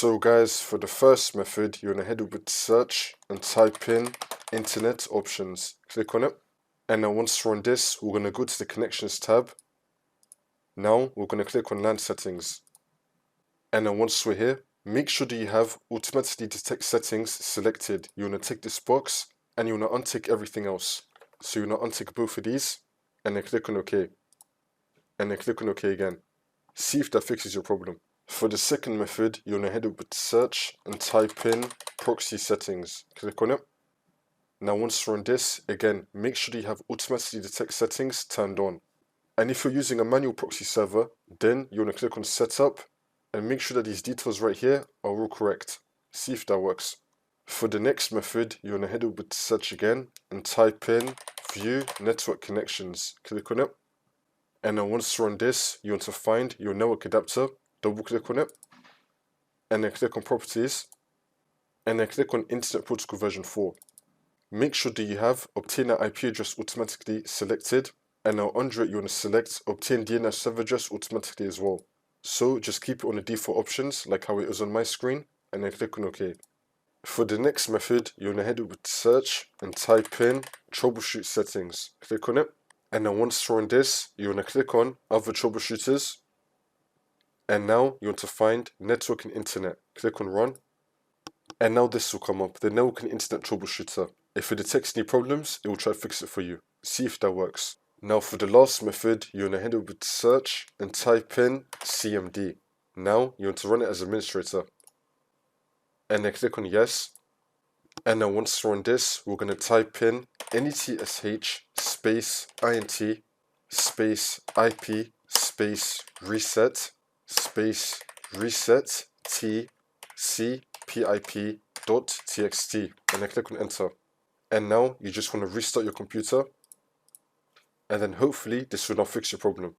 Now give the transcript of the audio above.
So guys, for the first method, you're going to head over to search and type in Internet Options. Click on it. And now once we're on this, we're going to go to the Connections tab. Now we're going to click on LAN Settings. And then once we're here, make sure that you have Automatically Detect Settings selected. You want to tick this box and you want to untick everything else. So you want to untick both of these and then click on OK. And then click on OK again. See if that fixes your problem. For the second method, you want to head over to search and type in Proxy Settings. Click on it. Now once we're on this, again, make sure that you have Automatically Detect Settings turned on. And if you're using a manual proxy server, then you want to click on Setup and make sure that these details right here are all correct. See if that works. For the next method, you want to head over to search again and type in View Network Connections. Click on it. And then once we're on this, you want to find your network adapter, double click on it, and then click on Properties, and then click on Internet Protocol version 4. Make sure that you have Obtain an IP address automatically selected, and now under it you want to select Obtain DNS server address automatically as well. So just keep it on the default options like how it is on my screen, and then click on OK. For the next method, you want to head over to search and type in Troubleshoot Settings. Click on it. And then once we're on this, you want to click on Other Troubleshooters. And now you want to find Network and Internet. Click on Run. And now this will come up, the Network and Internet Troubleshooter. If it detects any problems, it will try to fix it for you. See if that works. Now for the last method, you want to head over to search and type in CMD. Now you want to run it as administrator. And then click on Yes. And now once we're on this, we're going to type in NETSH space INT space IP space reset T C pip.txt and then click on Enter. And now you just want to restart your computer, and then hopefully this will now fix your problem.